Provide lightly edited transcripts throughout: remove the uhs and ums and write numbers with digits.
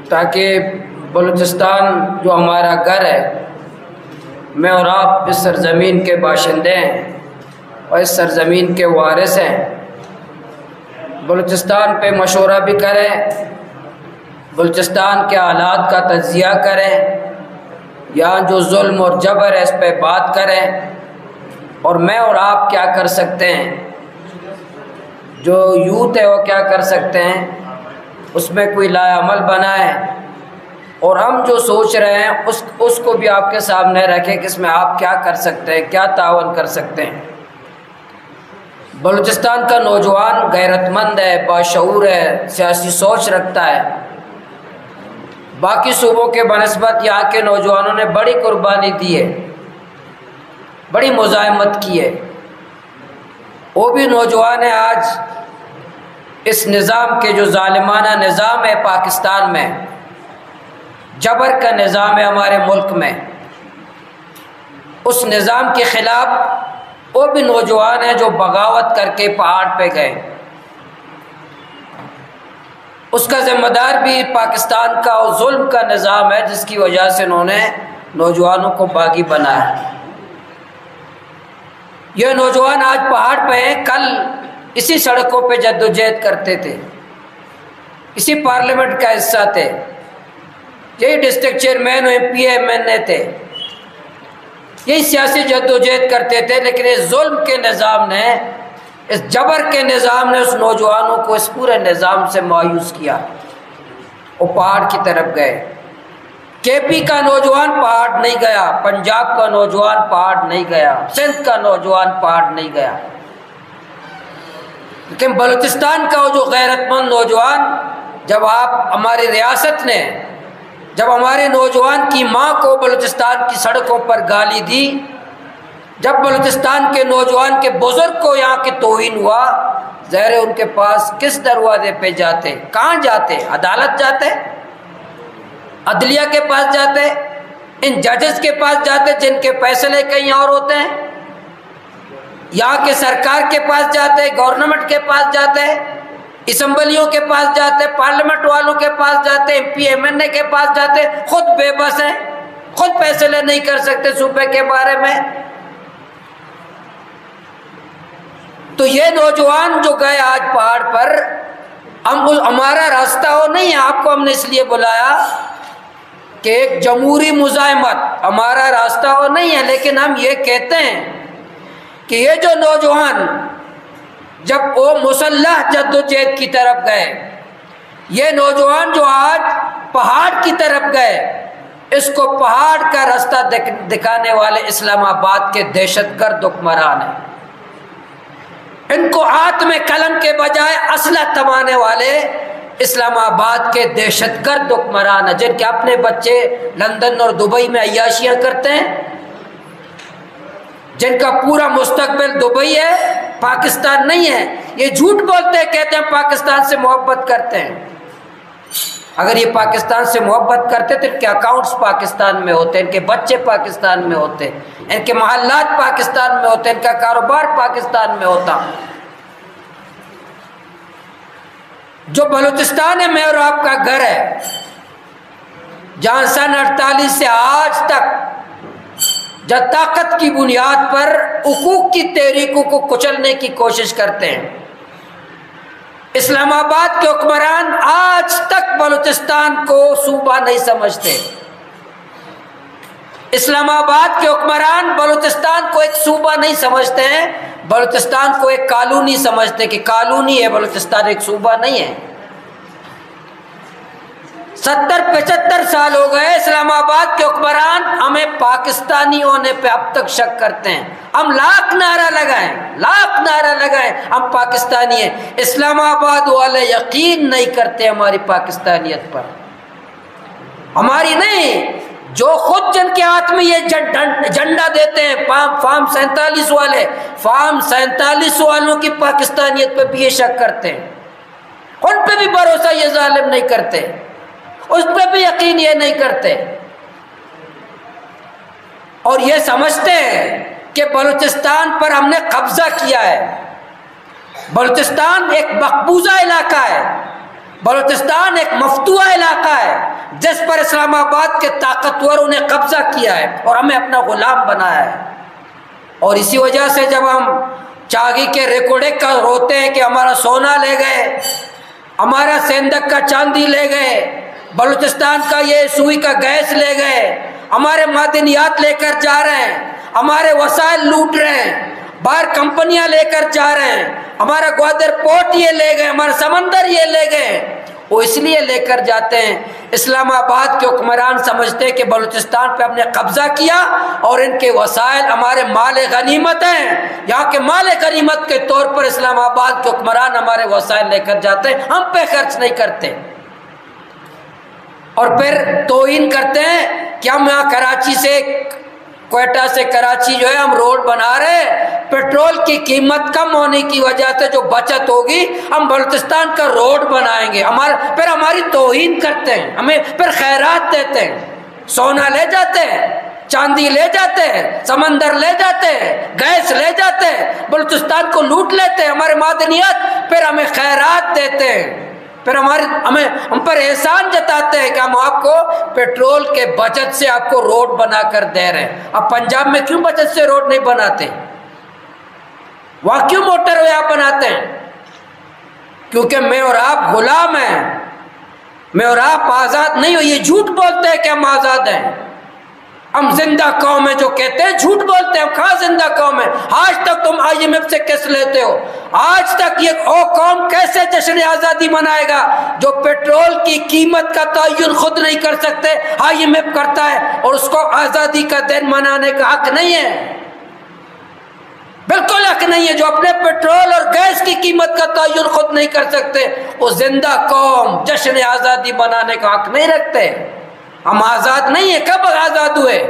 تاکہ بلوچستان جو ہمارا گھر ہے، میں اور آپ اس سرزمین کے باشندے ہیں اور اس سرزمین کے وارث ہیں، بلوچستان پہ مشورہ بھی کریں، بلوچستان کے حالات کا تجزیہ کریں، یہاں جو ظلم اور جبر ہے اس پہ بات کریں، اور میں اور آپ کیا کر سکتے ہیں، جو یوتھ ہے وہ کیا کر سکتے ہیں، اس میں کوئی لائے عمل بنائیں، اور ہم جو سوچ رہے ہیں اس کو بھی آپ کے سامنے رکھیں کہ اس میں آپ کیا کر سکتے ہیں، کیا تعاون کر سکتے ہیں۔ بلوچستان کا نوجوان غیرت مند ہے، باشعور ہے، سیاسی سوچ رکھتا ہے، باقی صوبوں کے بنسبت یہاں کے نوجوانوں نے بڑی قربانی دی ہے، بڑی مزاحمت کی ہے، وہ بھی نوجوان ہیں آج اس نظام کے جو ظالمانہ نظام ہے پاکستان میں، جبر کا نظام ہے ہمارے ملک میں، اس نظام کے خلاف وہ بھی نوجوان ہیں جو بغاوت کر کے پہاڑ پہ گئے۔ اس کا ذمہ دار بھی پاکستان کا اور ظلم کا نظام ہے جس کی وجہ سے انہوں نے نوجوانوں کو باغی بنایا۔ یہ نوجوان آج پہاڑ پہ ہیں، کل اسی سڑکوں پہ جدوجہد کرتے تھے، اسی پارلیمنٹ کا حصہ تھے، یہی ڈسٹرکٹ چیئرمین اور MP ایم این اے تھے، یہی سیاسی جدوجہد کرتے تھے، لیکن اس ظلم کے نظام نے، اس جبر کے نظام نے اس نوجوانوں کو اس پورے نظام سے مایوس کیا، وہ پہاڑ کی طرف گئے۔ KP کا نوجوان پہاڑ نہیں گیا، پنجاب کا نوجوان پہاڑ نہیں گیا، سندھ کا نوجوان پہاڑ نہیں گیا، لیکن بلوچستان کا وہ جو غیرت مند نوجوان، جب ہماری ریاست نے جب ہمارے نوجوان کی ماں کو بلوچستان کی سڑکوں پر گالی دی، جب بلوچستان کے نوجوان کے بزرگ کو یہاں کی توہین ہوا، ظاہر ان کے پاس کس دروازے پہ جاتے، کہاں جاتے؟ عدالت جاتے، عدلیہ کے پاس جاتے، ان ججز کے پاس جاتے جن کے فیصلے کہیں اور ہوتے ہیں، یہاں کے سرکار کے پاس جاتے، گورنمنٹ کے پاس جاتے، اسمبلیوں کے پاس جاتے، پارلیمنٹ والوں کے پاس جاتے، MP ایم این اے کے پاس جاتے، خود بے بس ہیں، خود فیصلے نہیں کر سکتے صوبے کے بارے میں۔ تو یہ نوجوان جو گئے آج پہاڑ پر، ہمارا راستہ وہ نہیں ہے، آپ کو ہم نے اس لیے بلایا کہ ایک جمہوری مزاحمت ہمارا راستہ وہ نہیں ہے، لیکن ہم یہ کہتے ہیں کہ یہ جو نوجوان جب وہ مسلح جدوجہد کی طرف گئے، یہ نوجوان جو آج پہاڑ کی طرف گئے، اس کو پہاڑ کا راستہ دکھانے والے اسلام آباد کے دہشت گرد حکمران ہیں، ان کو ہاتھ میں قلم کے بجائے اسلحہ تھمانے والے اسلام آباد کے دہشت گرد حکمران ہیں، جن کے اپنے بچے لندن اور دبئی میں عیاشیاں کرتے ہیں، جن کا پورا مستقبل دبئی ہے، پاکستان نہیں ہے۔ یہ جھوٹ بولتے ہیں، کہتے ہیں پاکستان سے محبت کرتے ہیں۔ اگر یہ پاکستان سے محبت کرتے تو ان کے اکاؤنٹس پاکستان میں ہوتے، ان کے بچے پاکستان میں ہوتے، ان کے محلات پاکستان میں ہوتے، ان کا کاروبار پاکستان میں ہوتا۔ جو بلوچستان ہے میں اور آپ کا گھر ہے، جہاں سن 48 سے آج تک جب طاقت کی بنیاد پر حقوق کی تحریکوں کو کچلنے کی کوشش کرتے ہیں، اسلام آباد کے حکمران آج تک بلوچستان کو صوبہ نہیں سمجھتے، اسلام آباد کے حکمران بلوچستان کو ایک صوبہ نہیں سمجھتے ہیں، بلوچستان کو ایک کالونی سمجھتے کہ کالونی ہے، بلوچستان ایک صوبہ نہیں ہے۔ 70-75 سال ہو گئے، اسلام آباد کے حکمران ہمیں پاکستانی ہونے پہ اب تک شک کرتے ہیں، ہم لاکھ نعرہ لگائیں ہم پاکستانی ہیں، اسلام آباد والے یقین نہیں کرتے ہماری پاکستانیت پر، ہماری نہیں، جو خود جن کے ہاتھ میں یہ جھنڈا دیتے ہیں، فارم 47 والے، فارم 47 والوں کی پاکستانیت پہ بھی یہ شک کرتے ہیں، ان پہ بھی بھروسہ یہ ظالم نہیں کرتے، اس پہ بھی یقین یہ نہیں کرتے، اور یہ سمجھتے ہیں کہ بلوچستان پر ہم نے قبضہ کیا ہے۔ بلوچستان ایک مقبوضہ علاقہ ہے، بلوچستان ایک مفتوح علاقہ ہے جس پر اسلام آباد کے طاقتوروں نے قبضہ کیا ہے اور ہمیں اپنا غلام بنایا ہے. اور اسی وجہ سے جب ہم چاگی کے ریکوڑے کا روتے ہیں کہ ہمارا سونا لے گئے، ہمارا سیندک کا چاندی لے گئے، بلوچستان کا یہ سوئی کا گیس لے گئے، ہمارے معدنیات لے کر جا رہے ہیں، ہمارے وسائل لوٹ رہے ہیں، باہر کمپنیاں لے کر جا رہے ہیں، ہمارا گوادر پورٹ یہ لے گئے، ہمارا سمندر یہ لے گئے، وہ اس لیے لے کر جاتے ہیں. اسلام آباد کے حکمران سمجھتے ہیں کہ بلوچستان پہ ہم نے قبضہ کیا اور ان کے وسائل ہمارے مال غنیمت ہیں. یہاں کے مال غنیمت کے طور پر اسلام آباد کے حکمران ہمارے وسائل لے کر جاتے ہیں، ہم پہ خرچ نہیں کرتے. اور پھر توہین کرتے ہیں کہ ہم یہاں کراچی سے، کوئٹہ سے کراچی جو ہے ہم روڈ بنا رہے ہیں، پیٹرول کی قیمت کم ہونے کی وجہ سے جو بچت ہوگی ہم بلوچستان کا روڈ بنائیں گے. پھر ہماری توہین کرتے ہیں، ہمیں پھر خیرات دیتے ہیں، سونا لے جاتے ہیں، چاندی لے جاتے ہیں، سمندر لے جاتے ہیں، گیس لے جاتے ہیں، بلوچستان کو لوٹ لیتے ہیں، ہمارے معدنیات، پھر ہمیں خیرات دیتے ہیں، پھر ہم پر احسان جتاتے ہیں کہ ہم آپ کو پیٹرول کے بچت سے آپ کو روڈ بنا کر دے رہے ہیں. اب پنجاب میں کیوں بچت سے روڈ نہیں بناتے؟ وہاں کیوں موٹر وے آپ بناتے ہیں؟ کیونکہ میں اور آپ غلام ہیں، میں اور آپ آزاد نہیں ہو. یہ جھوٹ بولتے ہیں کہ ہم آزاد ہیں، ہم زندہ قوم ہیں جو کہتے ہیں، جھوٹ بولتے ہیں. ہم کہاں زندہ قوم ہیں؟ آج تک تم IMF سے کیسے لیتے ہو؟ آج تک یہ قوم کیسے جشن آزادی منائے گا جو پیٹرول کی قیمت کا تعین خود نہیں کر سکتے؟ IMF کرتا ہے اور اس کو آزادی کا دن منانے کا حق نہیں ہے، بالکل حق نہیں ہے. جو اپنے پیٹرول اور گیس کی قیمت کا تعین خود نہیں کر سکتے وہ زندہ قوم جشن آزادی منانے کا حق نہیں رکھتے. ہم آزاد نہیں ہیں. کب آزاد ہوئے؟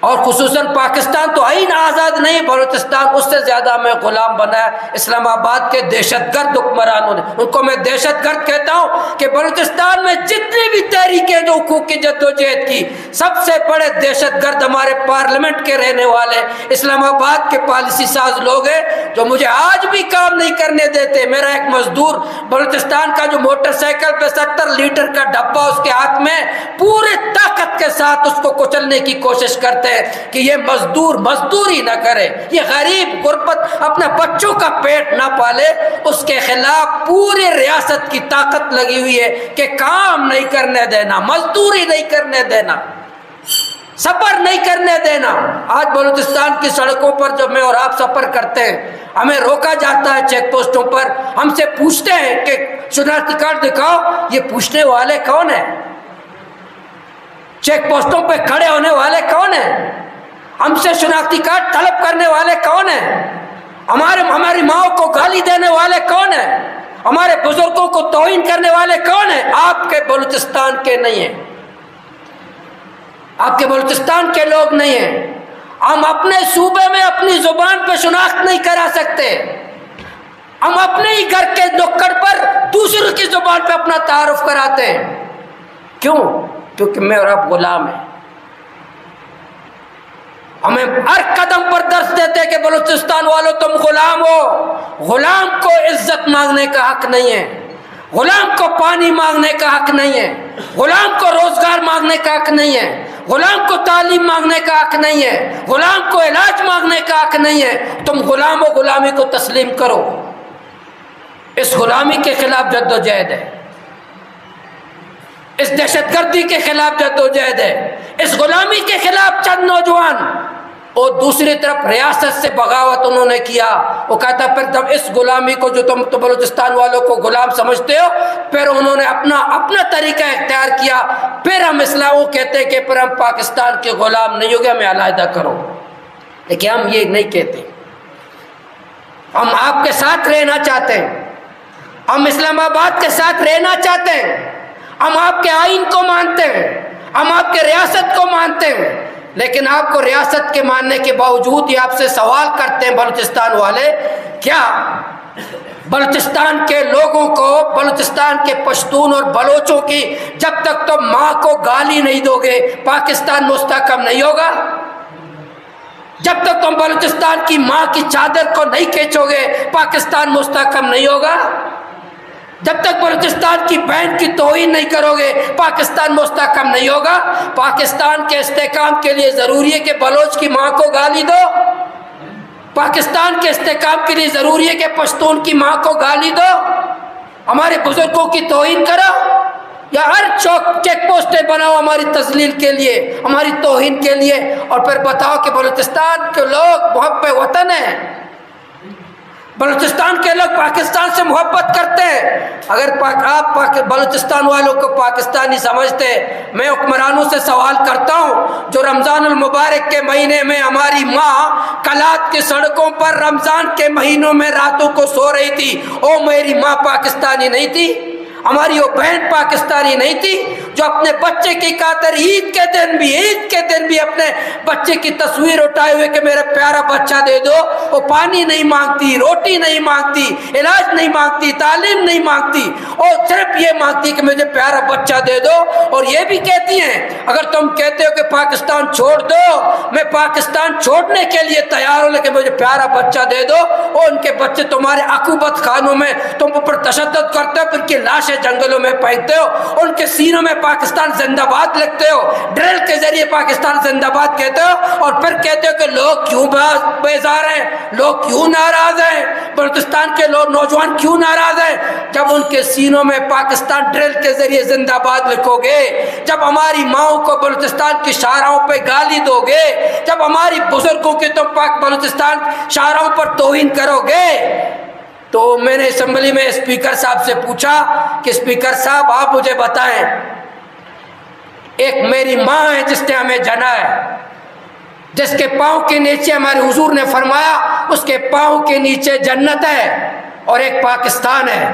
اور خصوصاً پاکستان تو آئین آزاد نہیں، بلوچستان اس سے زیادہ ہمیں غلام بنایا اسلام آباد کے دہشت گرد حکمرانوں نے. ان کو میں دہشت گرد کہتا ہوں کہ بلوچستان میں جتنی بھی تحریکیں جو حقوق کی جدوجہد کی، سب سے بڑے دہشت گرد ہمارے پارلیمنٹ کے رہنے والے اسلام آباد کے پالیسی ساز لوگ ہیں جو مجھے آج بھی کام نہیں کرنے دیتے. میرا ایک مزدور بلوچستان کا جو موٹر سائیکل پہ 70 لیٹر کا ڈبہ اس کے ہاتھ میں، پورے طاقت کے ساتھ اس کو کچلنے کی کوشش کرتے کہ یہ مزدور مزدوری نہ کرے، یہ غریب غربت اپنے بچوں کا پیٹ نہ پالے. اس کے خلاف پوری ریاست کی طاقت لگی ہوئی ہے کہ کام نہیں کرنے دینا، مزدوری نہیں کرنے دینا، سفر نہیں کرنے دینا. آج بلوچستان کی سڑکوں پر جب میں اور آپ سفر کرتے ہیں، ہمیں روکا جاتا ہے چیک پوسٹوں پر، ہم سے پوچھتے ہیں کہ شناختی کارڈ دکھاؤ. یہ پوچھنے والے کون ہیں؟ چیک پوسٹوں پہ کھڑے ہونے والے کون ہیں؟ ہم سے شناختی کارڈ طلب کرنے والے کون ہیں؟ ہماری ماؤں کو گالی دینے والے کون ہیں؟ ہمارے بزرگوں کو توہین کرنے والے کون ہیں؟ آپ کے بلوچستان کے نہیں ہیں، آپ کے بلوچستان کے لوگ نہیں ہیں. ہم اپنے صوبے میں اپنی زبان پہ شناخت نہیں کرا سکتے. ہم اپنے ہی گھر کے نکڑ پر دوسروں کی زبان پہ اپنا تعارف کراتے ہیں. کیوں؟ کیونکہ میں اور آپ غلام ہیں. ہمیں ہر قدم پر درس دیتے کہ بلوچستان والوں تم غلام ہو. غلام کو عزت مانگنے کا حق نہیں ہے، غلام کو پانی مانگنے کا حق نہیں ہے، غلام کو روزگار مانگنے کا حق نہیں ہے، غلام کو تعلیم مانگنے کا حق نہیں ہے، غلام کو علاج مانگنے کا حق نہیں ہے. تم غلام ہو، غلامی کو تسلیم کرو. اس غلامی کے خلاف جدوجہد ہے، اس دہشت گردی کے خلاف جدوجہد ہے، اس غلامی کے خلاف چند نوجوان. اور دوسری طرف ریاست سے بغاوت انہوں نے کیا. وہ کہتا پھر تم اس غلامی کو جو تم تو بلوچستان والوں کو غلام سمجھتے ہو، پھر انہوں نے اپنا طریقہ اختیار کیا. پھر ہم اسلام کہتے کہ پھر ہم پاکستان کے غلام نہیں ہو گئے، ہمیں علیحدہ کرو. لیکن ہم یہ نہیں کہتے. ہم آپ کے ساتھ رہنا چاہتے ہیں، ہم اسلام آباد کے ساتھ رہنا چاہتے ہیں، ہم آپ کے آئین کو مانتے ہیں، ہم آپ کے ریاست کو مانتے ہیں. لیکن آپ کو ریاست کے ماننے کے باوجود یہ آپ سے سوال کرتے ہیں بلوچستان والے، کیا بلوچستان کے لوگوں کو، بلوچستان کے پشتون اور بلوچوں کی جب تک تم ماں کو گالی نہیں دو گے پاکستان مستحکم نہیں ہوگا؟ جب تک تم بلوچستان کی ماں کی چادر کو نہیں کھینچو گے پاکستان مستحکم نہیں ہوگا؟ جب تک بلوچستان کی بہن کی توہین نہیں کرو گے پاکستان مستحکم نہیں ہوگا۔ پاکستان کے استحکام کے لیے ضروری ہے کہ بلوچ کی ماں کو گالی دو، پاکستان کے استحکام کے لیے ضروری ہے کہ پشتون کی ماں کو گالی دو، ہمارے بزرگوں کی توہین کرو، یا ہر چیک پوسٹیں بناؤ ہماری تذلیل کے لیے، ہماری توہین کے لیے، اور پھر بتاؤ کہ بلوچستان کے لوگ محب وطن ہیں، بلوچستان کے لوگ پاکستان سے محبت کرتے ہیں۔ اگر آپ بلوچستان والوں کو پاکستانی سمجھتے، میں حکمرانوں سے سوال کرتا ہوں جو رمضان المبارک کے مہینے میں ہماری ماں کلات کی سڑکوں پر رمضان کے مہینوں میں راتوں کو سو رہی تھی، او میری ماں پاکستانی نہیں تھی؟ ہماری وہ بہن پاکستانی نہیں تھی جو اپنے بچے کی خاطر عید کے دن بھی اپنے بچے کی تصویر اٹھائے ہوئے کہ میرا پیارا بچہ دے دو، وہ پانی نہیں مانگتی، روٹی نہیں مانگتی، علاج نہیں مانگتی، تعلیم نہیں مانگتی، اور صرف یہ مانگتی کہ مجھے پیارا بچہ دے دو۔ اور یہ بھی کہتی ہیں اگر تم کہتے ہو کہ پاکستان چھوڑ دو، میں پاکستان چھوڑنے کے لیے تیار ہوں، لیکن مجھے پیارا بچہ دے دو۔ اور ان کے بچے تمہارے عقوبت خانوں میں تم اوپر تشدد کرتے ہو، پھر کی لاشیں جنگلوں میں پھینکتے ہو، ان کے سینوں میں پاکستان زندہ باد لکھتے ہو، ڈرل کے ذریعے پاکستان زندہ باد کہتے ہو، اور پھر کہتے ہو کہ لوگ کیوں بیزار ہیں، لوگ کیوں ناراض ہیں، بلوچستان کے لوگ نوجوان کیوں ناراض ہیں۔ جب ان کے سینوں میں پاکستان ڈرل کے ذریعے زندہ باد لکھو گے، جب ہماری ماؤں کو بلوچستان کی شاہراہوں پہ گالی دو گے، جب ہماری بزرگوں کی تم پاک بلوچستان شاہراہوں پر توہین کرو گے، تو میں نے اسمبلی میں اسپیکر صاحب سے پوچھا کہ اسپیکر صاحب آپ مجھے بتائیں، ایک میری ماں ہے جس نے ہمیں جنا ہے، جس کے پاؤں کے نیچے ہمارے حضور نے فرمایا اس کے پاؤں کے نیچے جنت ہے، اور ایک پاکستان ہے،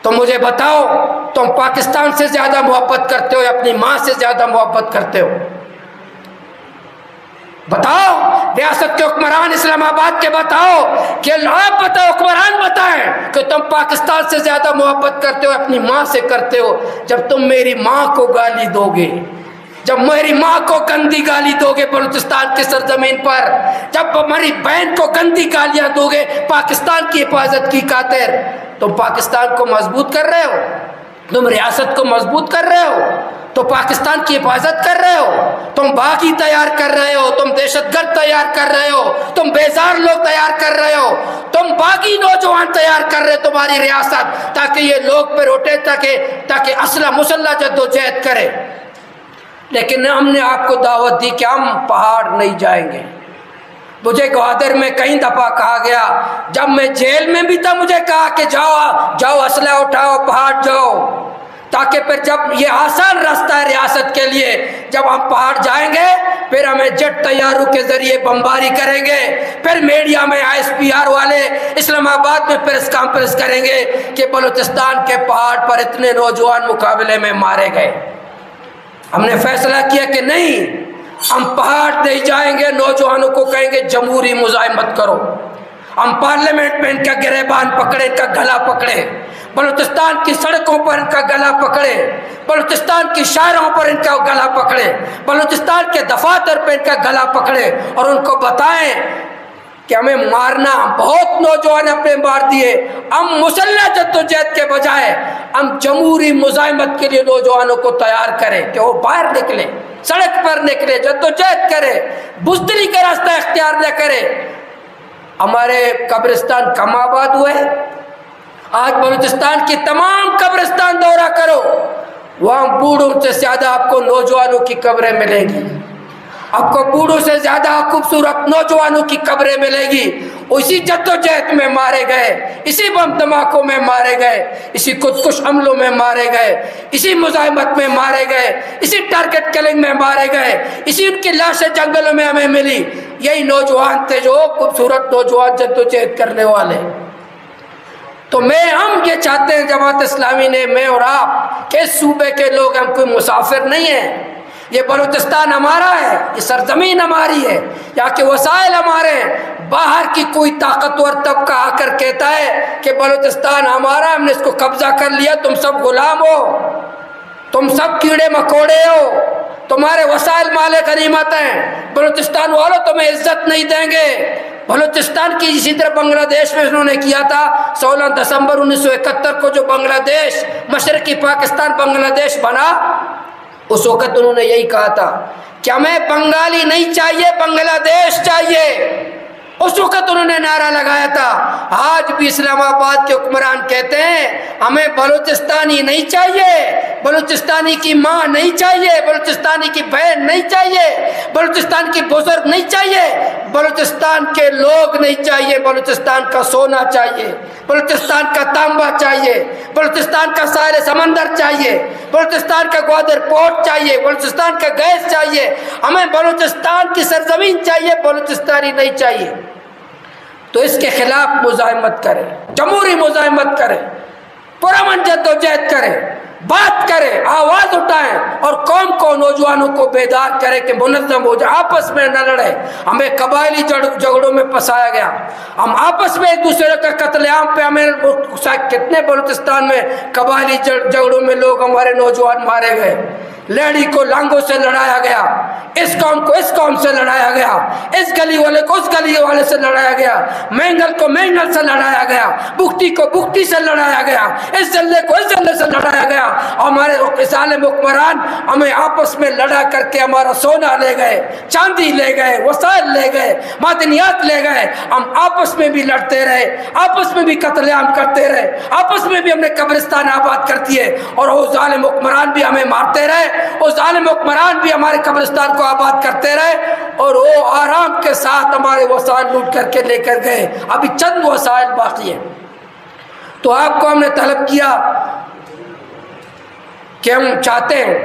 تو مجھے بتاؤ تم پاکستان سے زیادہ محبت کرتے ہو یا اپنی ماں سے زیادہ محبت کرتے ہو؟ بتاؤ، ریاست کے حکمران اسلام آباد کے بتاؤ، کہ آپ بتاؤ، حکمران بتائیں کہ تم پاکستان سے زیادہ محبت کرتے ہو اپنی ماں سے کرتے ہو؟ جب تم میری ماں کو گالی دو گے، جب میری ماں کو گندی گالی دو گے بلوچستان کی سرزمین پر، جب ہماری بہن کو گندی گالیاں دو گے پاکستان کی حفاظت کی خاطر، تم پاکستان کو مضبوط کر رہے ہو، تم ریاست کو مضبوط کر رہے ہو، تو پاکستان کی حفاظت کر رہے ہو، تم باغی تیار کر رہے ہو، تم دہشت گرد تیار کر رہے ہو، تم بیزار لوگ تیار کر رہے ہو، تم باغی نوجوان تیار کر رہے ہو تمہاری ریاست، تاکہ یہ لوگ پہ اٹھے، تاکہ اسلحہ مسلح جدوجہد کرے۔ لیکن ہم نے آپ کو دعوت دی کہ ہم پہاڑ نہیں جائیں گے۔ مجھے گوادر میں کئی دفعہ کہا گیا، جب میں جیل میں بھی تھا مجھے کہا کہ جاؤ اسلحہ اٹھاؤ، پہاڑ جاؤ، تاکہ پھر جب یہ آسان راستہ ہے ریاست کے لیے، جب ہم پہاڑ جائیں گے پھر ہمیں جٹ طیاروں کے ذریعے بمباری کریں گے، پھر میڈیا میں ISPR والے اسلام آباد میں پریس کانفرنس کریں گے کہ بلوچستان کے پہاڑ پر اتنے نوجوان مقابلے میں مارے گئے۔ ہم نے فیصلہ کیا کہ نہیں، ہم پہاڑ نہیں جائیں گے، نوجوانوں کو کہیں گے جمہوری مزاحمت کرو، ہم پارلیمنٹ میں ان کا گریبان پکڑے، ان کا گلا پکڑے، بلوچستان کی سڑکوں پر ان کا گلا پکڑے، بلوچستان کی شاہراہوں پر ان کا گلا پکڑے، بلوچستان کے دفاتر پہ ان کا گلا پکڑے، اور ان کو بتائیں کہ ہمیں مارنا، بہت نوجوان اپنے مار دیے، ہم مسلح جدوجہد کے بجائے ہم جمہوری مزاحمت کے لیے نوجوانوں کو تیار کریں کہ وہ باہر نکلے، سڑک پر نکلے، جدوجہد کرے، بزدلی کا راستہ اختیار نہ کرے۔ ہمارے قبرستان کم آباد ہوئے، آج بلوچستان کی تمام قبرستان دورہ کرو، وہاں بوڑھوں سے زیادہ آپ کو نوجوانوں کی قبریں ملیں گی، آپ کو بوڑھوں سے زیادہ خوبصورت نوجوانوں کی قبریں ملے گی، اسی جدوجہد میں مارے گئے، اسی بم دھماکوں میں مارے گئے، اسی خودکش حملوں میں مارے گئے، اسی مزاحمت میں مارے گئے، اسی ٹارگٹ کلنگ میں مارے گئے، اسی ان کی لاشیں جنگلوں میں ہمیں ملی۔ یہی نوجوان تھے جو خوبصورت نوجوان جدوجہد کرنے والے۔ تو ہم یہ چاہتے ہیں جماعت اسلامی نے، میں اور آپ کہ صوبے کے لوگ ہم کوئی مسافر نہیں ہیں، یہ بلوچستان ہمارا ہے، یہ سرزمین ہماری ہے، یہاں کے وسائل ہمارے ہیں۔ باہر کی کوئی طاقتور طبقہ آ کر کہتا ہے کہ بلوچستان ہمارا، ہم نے اس کو قبضہ کر لیا، تم سب غلام ہو، تم سب کیڑے مکوڑے ہو، تمہارے وسائل مال غنیمت ہیں، بلوچستان والوں تمہیں عزت نہیں دیں گے۔ بلوچستان کی اسی طرح بنگلہ دیش میں انہوں نے کیا تھا 16 دسمبر 1971 کو جو بنگلہ دیش مشرقی پاکستان بنگلہ دیش بنا، اس وقت انہوں نے یہی کہا تھا کہ ہمیں بنگالی نہیں چاہیے، بنگلہ دیش چاہیے۔ اس وقت انہوں نے نعرہ لگایا تھا۔ آج بھی اسلام آباد کے حکمران کہتے ہیں ہمیں بلوچستانی نہیں چاہیے، بلوچستانی کی ماں نہیں چاہیے، بلوچستانی کی بہن نہیں چاہیے، بلوچستان کی بزرگ نہیں چاہیے، بلوچستان کے لوگ نہیں چاہیے، بلوچستان کا سونا چاہیے، بلوچستان کا تانبا چاہیے، بلوچستان کا ساحل سمندر چاہیے، بلوچستان کا گوادر پورٹ چاہیے، بلوچستان کا گیس چاہیے، ہمیں بلوچستان کی سرزمین چاہیے، بلوچستانی نہیں چاہیے۔ تو اس کے خلاف مزاحمت کرے، جمہوری مزاحمت کرے، پرامن جدوجہد کرے، بات کرے، آواز اٹھائیں اور قوم کو، نوجوانوں کو بیدار کرے کہ منظم ہو جائے، آپس میں نہ لڑے۔ ہمیں قبائلی جھگڑوں میں پھنسایا گیا، ہم آپس میں ایک دوسرے کا قتل عام پہ، ہمیں کتنے بلوچستان میں قبائلی جھگڑوں میں لوگ، ہمارے نوجوان مارے گئے، لیڈی کو لانگوں سے لڑایا گیا، اس قوم کو اس قوم سے لڑایا گیا، اس گلی والے کو اس گلی والے سے لڑایا گیا، مینگل کو مینگل سے لڑایا گیا، بکٹی کو بکٹی سے لڑایا گیا، اس ذلے کو اس ذلے سے لڑایا گیا۔ ہمارے ظالم حکمران ہمیں آپس میں لڑا کر کے ہمارا سونا لے گئے، چاندی لے گئے، وسائل لے گئے، معدنیات لے گئے۔ ہم آپس میں بھی لڑتے رہے، آپس میں بھی قتل عام کرتے رہے، آپس میں بھی ہم نے قبرستان آباد کر دیے، اور وہ ظالم حکمران بھی ہمیں مارتے رہے، وہ ظالم حکمران بھی ہمارے قبرستان کو آباد کرتے رہے، اور وہ آرام کے ساتھ ہمارے وسائل لوٹ کر کے لے کر گئے۔ ابھی چند وسائل باقی ہیں۔ تو آپ کو ہم نے طلب کیا کہ ہم چاہتے ہیں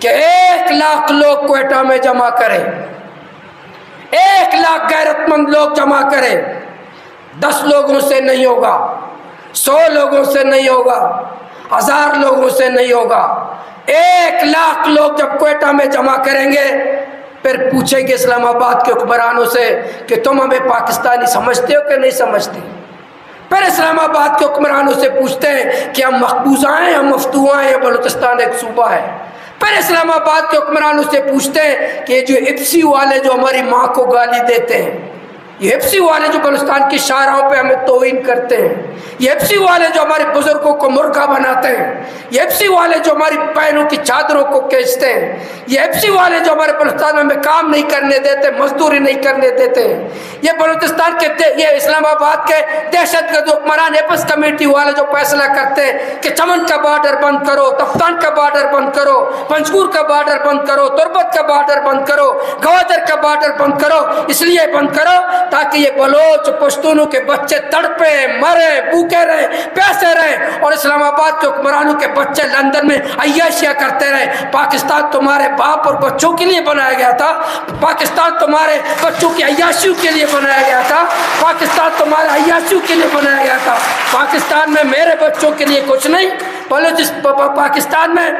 کہ 1 لاکھ لوگ کوئٹہ میں جمع کریں، 1 لاکھ غیرت مند لوگ جمع کریں۔ 10 لوگوں سے نہیں ہوگا، 100 لوگوں سے نہیں ہوگا، 1000 لوگوں سے نہیں ہوگا۔ 1 لاکھ لوگ جب کوئٹہ میں جمع کریں گے، پھر پوچھیں گے اسلام آباد کے حکمرانوں سے کہ تم ہمیں پاکستانی سمجھتے ہو کہ نہیں سمجھتے؟ پھر اسلام آباد کے حکمرانوں سے پوچھتے ہیں کہ ہم مقبوضہ ہیں، ہم مفتوحہ ہیں، یا بلوچستان ایک صوبہ ہے؟ پھر اسلام آباد کے حکمرانوں سے پوچھتے ہیں کہ جو اپسی والے جو ہماری ماں کو گالی دیتے ہیں، یہ اپسی والے جو بلوچستان کی شاہراہوں پہ ہمیں توہین کرتے ہیں، یہ اپسی والے جو ہمارے بزرگوں کو مرغا بناتے ہیں، یہ اپسی والے جو ہماری بہنوں کی چادروں کو کھینچتے ہیں، یہ اپسی والے جو ہمارے بلوچستان میں کام نہیں کرنے دیتے، مزدوری نہیں کرنے دیتے ہیں، یہ بلوچستان کے یہ اسلام آباد کے دہشت گرد حکمران ایپس کمیٹی والے جو فیصلہ کرتے ہیں کہ چمن کا بارڈر بند کرو، تفتان کا بارڈر بند کرو، پنجگور کا بارڈر بند کرو، تربت کا بارڈر بند کرو، گوادر کا بارڈر بند کرو، اس لیے بند کرو تاکہ یہ بلوچ پشتونوں کے بچے تڑپے مرے بھوکے رہے پیسے رہے، اور اسلام آباد کے حکمرانوں کے بچے لندن میں عیاشیاں کرتے رہے۔ پاکستان تمہارے باپ اور بچوں کے لیے بنایا گیا تھا، پاکستان تمہارے بچوں کی عیاشیوں کے لیے بنایا گیا تھا، پاکستان تمہارے عیاشیوں کے لیے بنایا گیا تھا۔ پاکستان میں میرے بچوں کے لیے کچھ نہیں، پاکستان میں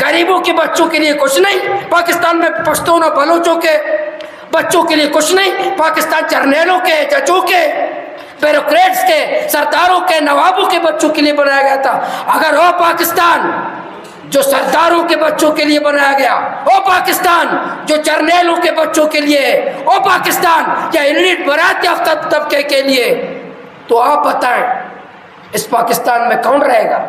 غریبوں کے بچوں کے لیے کچھ نہیں، پاکستان میں پشتون اور بلوچوں کے بچوں کے لیے کچھ نہیں، پاکستان جرنیلوں کے، ججوں کے، بیوروکریٹس کے، سرداروں کے، نوابوں کے بچوں کے لیے بنایا گیا تھا۔ اگر وہ پاکستان جو سرداروں کے بچوں کے لیے بنایا گیا، وہ پاکستان جو جرنیلوں کے بچوں کے لیے، وہ پاکستان یا ایلیٹ برات یافتہ طبقے کے لیے، تو آپ بتائیں اس پاکستان میں کون رہے گا؟